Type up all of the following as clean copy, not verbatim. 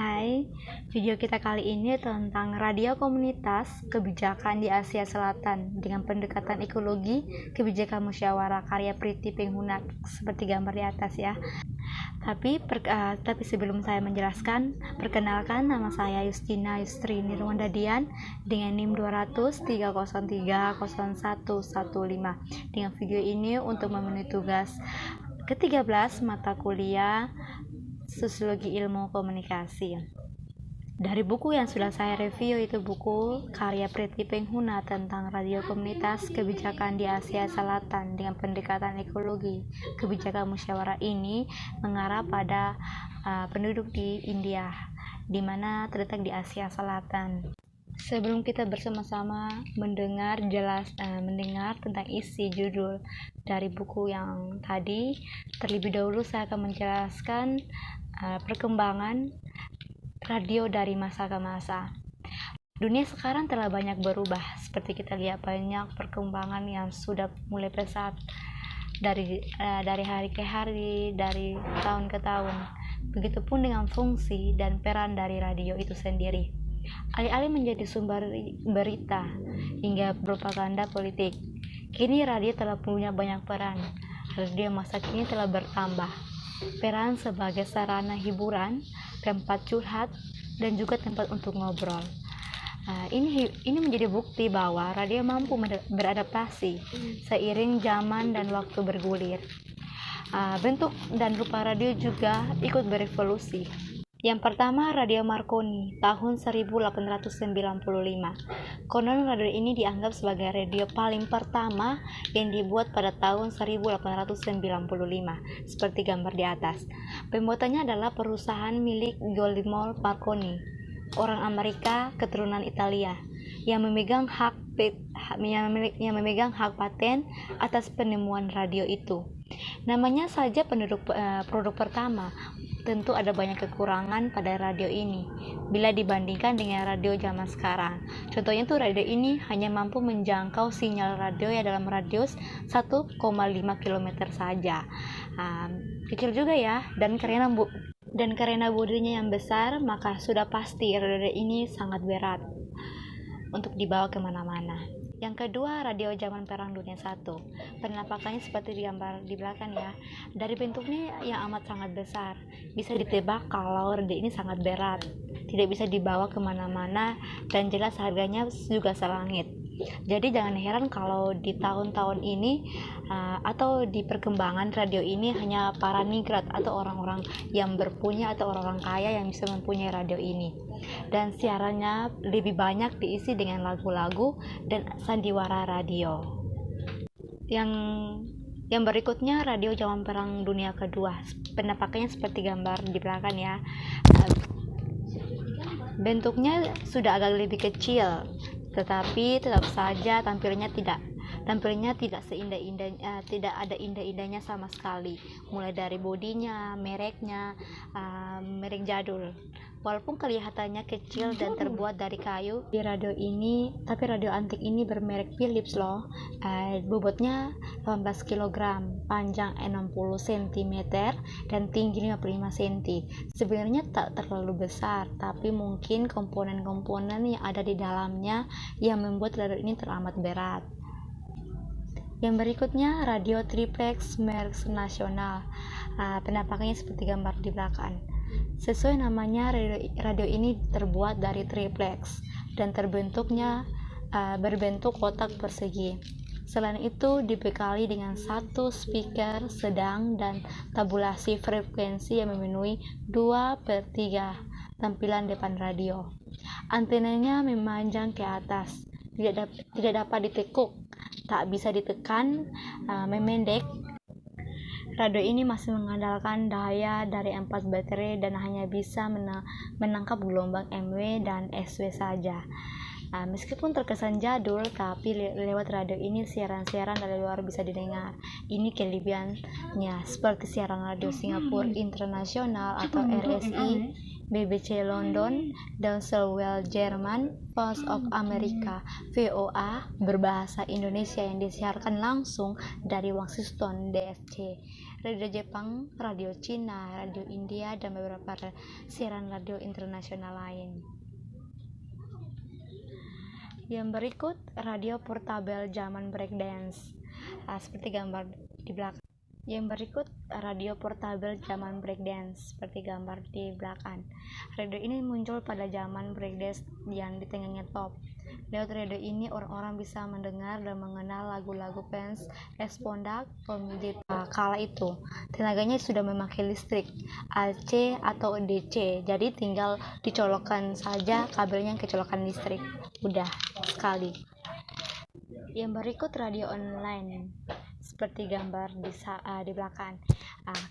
Hai, video kita kali ini tentang radio komunitas kebijakan di Asia Selatan dengan pendekatan ekologi, kebijakan musyawarah karya Priti Penghunak seperti gambar di atas ya. Tapi sebelum saya menjelaskan, perkenalkan nama saya Justina Yustri Nirwanda Dian dengan NIM 20030301115. Dengan video ini untuk memenuhi tugas ke-13 mata kuliah Sosiologi Ilmu Komunikasi. Dari buku yang sudah saya review itu buku karya Priti Penghunak tentang radio komunitas kebijakan di Asia Selatan dengan pendekatan ekologi. Kebijakan musyawarah ini mengarah pada penduduk di India, di mana terletak di Asia Selatan. Sebelum kita bersama-sama mendengar tentang isi judul dari buku yang tadi, terlebih dahulu saya akan menjelaskan perkembangan radio dari masa ke masa. Dunia sekarang telah banyak berubah, seperti kita lihat banyak perkembangan yang sudah mulai pesat dari hari ke hari, dari tahun ke tahun. Begitupun dengan fungsi dan peran dari radio itu sendiri. Alih-alih menjadi sumber berita hingga propaganda politik, kini radio telah punya banyak peran. Radio masa kini telah bertambah peran sebagai sarana hiburan, tempat curhat, dan juga tempat untuk ngobrol. Ini menjadi bukti bahwa radio mampu beradaptasi seiring zaman dan waktu bergulir. Bentuk dan rupa radio juga ikut berevolusi. Yang pertama, Radio Marconi tahun 1895. Konon radio ini dianggap sebagai radio paling pertama yang dibuat pada tahun 1895, seperti gambar di atas. Pembuatannya adalah perusahaan milik Guglielmo Marconi, orang Amerika keturunan Italia, yang memegang hak paten atas penemuan radio itu. Namanya saja produk pertama, tentu ada banyak kekurangan pada radio ini bila dibandingkan dengan radio zaman sekarang. Contohnya tuh radio ini hanya mampu menjangkau sinyal radio yang dalam radius 1,5 km saja. Kecil juga ya, dan karena bodinya yang besar, maka sudah pasti radio ini sangat berat untuk dibawa kemana-mana. Yang kedua, radio zaman Perang Dunia I. Penampakannya seperti digambar di belakang ya. Dari bentuknya yang amat sangat besar, bisa ditebak kalau radio ini sangat berat, tidak bisa dibawa kemana-mana, dan jelas harganya juga selangit. Jadi jangan heran kalau di tahun-tahun ini atau di perkembangan radio ini hanya para nigrat atau orang-orang yang berpunya atau orang-orang kaya yang bisa mempunyai radio ini. Dan siarannya lebih banyak diisi dengan lagu-lagu dan sandiwara radio. Yang berikutnya, radio zaman Perang Dunia Kedua. Penampakannya seperti gambar di belakang ya. Bentuknya sudah agak lebih kecil, tetapi tetap saja tampilnya tidak tidak ada indah-indahnya sama sekali. Mulai dari bodinya, mereknya, merek jadul. Walaupun kelihatannya kecil dan terbuat dari kayu di radio ini, tapi radio antik ini bermerek Philips loh. Bobotnya 18 kg, panjang 60 cm dan tinggi 55 cm. Sebenarnya tak terlalu besar, tapi mungkin komponen-komponen yang ada di dalamnya yang membuat radio ini teramat berat. Yang berikutnya, radio triplex merek nasional. Penampakannya seperti gambar di belakang. Sesuai namanya, radio ini terbuat dari triplex dan berbentuk kotak persegi. Selain itu, dibekali dengan satu speaker sedang dan tabulasi frekuensi yang memenuhi 2/3 tampilan depan radio. Antenanya memanjang ke atas, tidak dapat ditekuk, tak bisa ditekan, memendek. Radio ini masih mengandalkan daya dari 4 baterai dan hanya bisa menangkap gelombang MW dan SW saja. Meskipun terkesan jadul, tapi lewat radio ini siaran-siaran dari luar bisa didengar. Ini kelebihannya, seperti siaran radio Singapura Internasional atau RSI, BBC London, Deutsche Welle Jerman, Voice of America, VOA berbahasa Indonesia yang disiarkan langsung dari Washington DC. radio Jepang, radio Cina, radio India, dan beberapa siaran radio internasional lain. Yang berikut radio portabel zaman breakdance. Seperti gambar di belakang. Yang berikut radio portabel zaman breakdance seperti gambar di belakang. Radio ini muncul pada zaman breakdance yang di tengahnya top. Lewat radio ini orang-orang bisa mendengar dan mengenal lagu-lagu fans Espondak Tommy kala itu. Tenaganya sudah memakai listrik AC atau DC, jadi tinggal dicolokkan saja kabelnya ke colokan listrik. Udah sekali. Yang berikut radio online seperti gambar di belakang.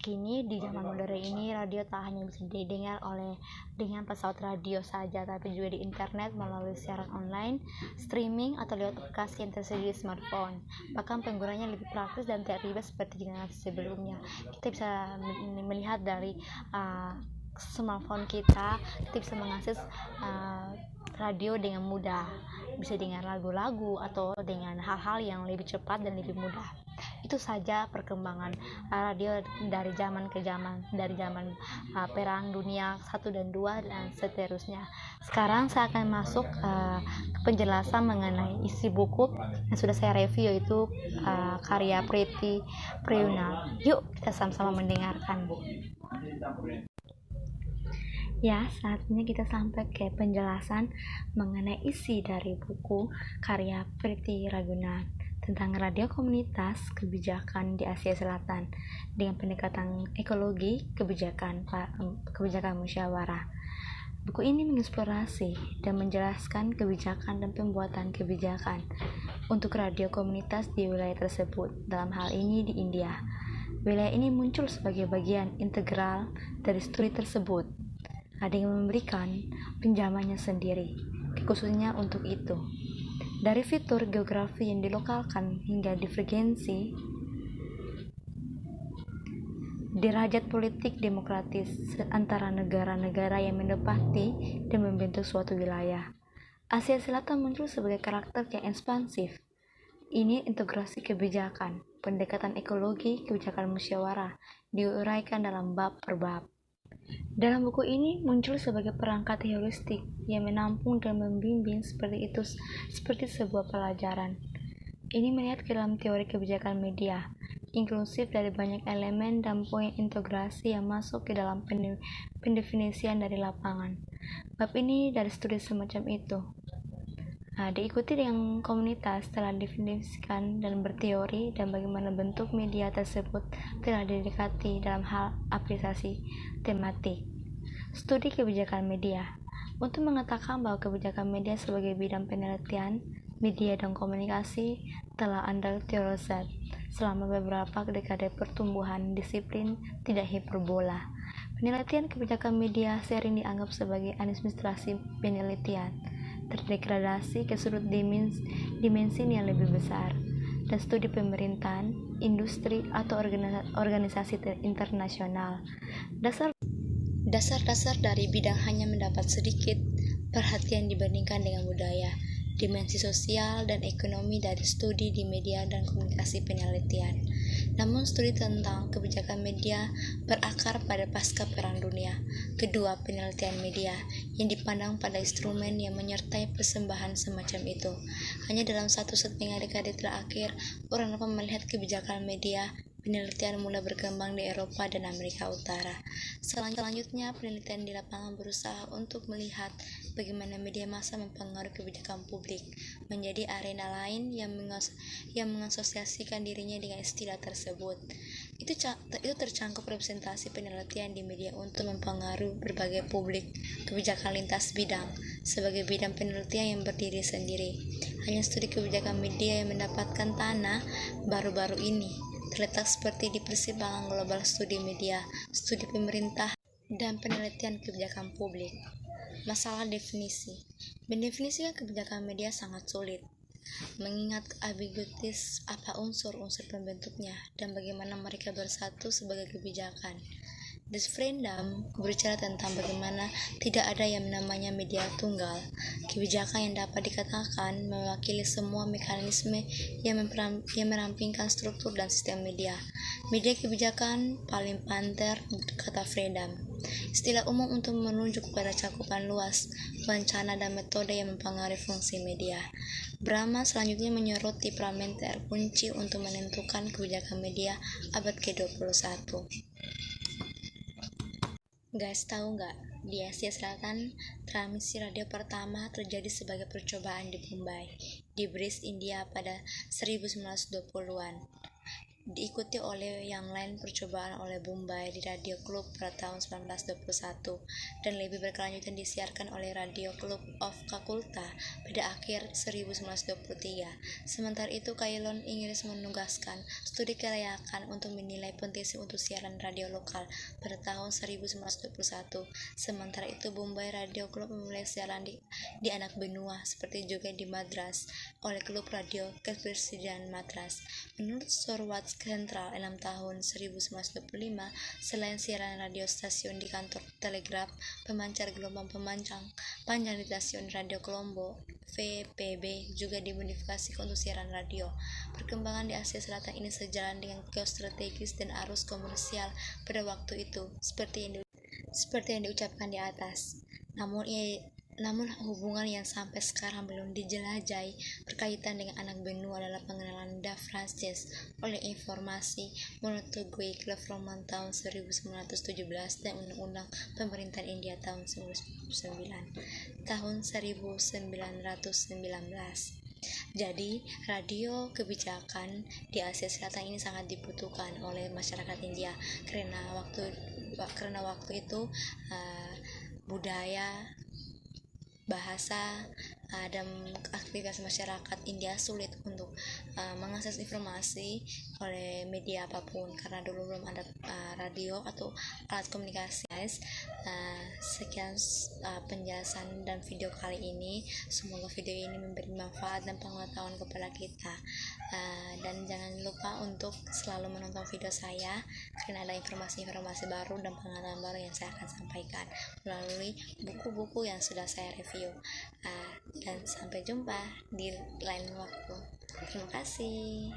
Kini di zaman modern ini radio tak hanya bisa didengar dengan pesawat radio saja, tapi juga di internet melalui siaran online, streaming atau lewat aplikasi yang tersedia di smartphone. Bahkan penggunanya lebih praktis dan tidak ribet seperti generasi sebelumnya. Kita bisa melihat dari smartphone kita bisa mengakses radio dengan mudah, bisa dengan lagu-lagu atau dengan hal-hal yang lebih cepat dan lebih mudah. Itu saja perkembangan radio dari zaman ke zaman, dari zaman Perang Dunia 1 dan 2 dan seterusnya. Sekarang saya akan masuk ke penjelasan mengenai isi buku yang sudah saya review, yaitu karya Priti Priyuna. Yuk kita sama-sama mendengarkan. Ya, saatnya kita sampai ke penjelasan mengenai isi dari buku karya Priti Ragunan tentang radio komunitas kebijakan di Asia Selatan dengan pendekatan ekologi kebijakan musyawarah. Buku ini mengeksplorasi dan menjelaskan kebijakan dan pembuatan kebijakan untuk radio komunitas di wilayah tersebut, dalam hal ini di India. Wilayah ini muncul sebagai bagian integral dari studi tersebut. Ada yang memberikan pinjamannya sendiri, khususnya untuk itu. Dari fitur geografi yang dilokalkan hingga divergensi, derajat politik demokratis antara negara-negara yang menempati dan membentuk suatu wilayah. Asia Selatan muncul sebagai karakter yang ekspansif. Ini integrasi kebijakan, pendekatan ekologi, kebijakan musyawarah, diuraikan dalam bab per bab. Dalam buku ini muncul sebagai perangkat heuristik yang menampung dan membimbing seperti sebuah pelajaran. Ini melihat ke dalam teori kebijakan media, inklusif dari banyak elemen dan poin integrasi yang masuk ke dalam pendefinisian dari lapangan. Bab ini dari studi semacam itu. Diikuti dengan komunitas telah didefinisikan dan berteori dan bagaimana bentuk media tersebut telah didekati dalam hal aplikasi tematik. Studi kebijakan media untuk mengatakan bahwa kebijakan media sebagai bidang penelitian media dan komunikasi telah Anda teorisat selama beberapa dekade pertumbuhan disiplin tidak hiperbola. Penelitian kebijakan media sering dianggap sebagai administrasi penelitian terdegradasi ke sudut dimensi yang lebih besar, dan studi pemerintahan, industri, atau organisasi internasional. Dasar-dasar dari bidang hanya mendapat sedikit perhatian dibandingkan dengan budaya, dimensi sosial, dan ekonomi dari studi di media dan komunikasi penelitian. Namun studi tentang kebijakan media berakar pada pasca Perang Dunia Kedua, penelitian media yang dipandang pada instrumen yang menyertai persembahan semacam itu. Hanya dalam 1,5 dekade terakhir, orang dapat melihat kebijakan media penelitian mulai berkembang di Eropa dan Amerika Utara. Selanjutnya, penelitian di lapangan berusaha untuk melihat bagaimana media massa mempengaruhi kebijakan publik, menjadi arena lain yang mengasosiasikan dirinya dengan istilah tersebut. Itu tercangkup representasi penelitian di media untuk mempengaruhi berbagai publik, kebijakan lintas bidang, sebagai bidang penelitian yang berdiri sendiri. Hanya studi kebijakan media yang mendapatkan tanah baru-baru ini, terletak seperti di persimpangan global studi media, studi pemerintah, dan penelitian kebijakan publik. Masalah definisi. Mendefinisikan kebijakan media sangat sulit, mengingat ambiguitas apa unsur-unsur pembentuknya dan bagaimana mereka bersatu sebagai kebijakan. The Freedom berbicara tentang bagaimana tidak ada yang namanya media tunggal, kebijakan yang dapat dikatakan mewakili semua mekanisme yang merampingkan struktur dan sistem media. Media kebijakan paling panter, kata Freedom. Istilah umum untuk menunjuk pada cakupan luas, rencana dan metode yang mempengaruhi fungsi media. Brahma selanjutnya menyoroti parameter kunci untuk menentukan kebijakan media abad ke-21. Guys, tahu nggak? Di Asia Selatan, transmisi radio pertama terjadi sebagai percobaan di Mumbai, di British India pada 1920-an. Diikuti oleh yang lain percobaan oleh Mumbai di Radio Club pada tahun 1921 dan lebih berkelanjutan disiarkan oleh Radio Club of Calcutta pada akhir 1923. Sementara itu, Ceylon, Inggris menugaskan studi kelayakan untuk menilai potensi untuk siaran radio lokal pada tahun 1921. Sementara itu, Mumbai Radio Club memulai siaran di anak benua seperti juga di Madras oleh Klub Radio Kepresidenan Madras. Menurut Sir Watts Central 6 tahun 1925, selain siaran radio stasiun di kantor telegraf, pemancar gelombang panjang di stasiun Radio Colombo VPB juga dimodifikasi untuk siaran radio. Perkembangan di Asia Selatan ini sejalan dengan geostrategis dan arus komersial pada waktu itu, seperti yang diucapkan di atas. Namun hubungan yang sampai sekarang belum dijelajahi berkaitan dengan anak benua adalah pengenalan Da Francis oleh informasi menyetujui Reforman tahun 1917 dan Undang-Undang Pemerintahan India tahun 1919. Jadi, radio kebijakan di Asia Selatan ini sangat dibutuhkan oleh masyarakat India karena waktu itu budaya, bahasa, dan aktivitas masyarakat India sulit untuk mengakses informasi oleh media apapun karena dulu belum ada radio atau alat komunikasi. Sekian penjelasan dan video kali ini. Semoga video ini memberi manfaat dan pengetahuan kepada kita, dan jangan lupa untuk selalu menonton video saya karena ada informasi-informasi baru dan pengetahuan baru yang saya akan sampaikan melalui buku-buku yang sudah saya review. Dan sampai jumpa di lain waktu. Terima kasih.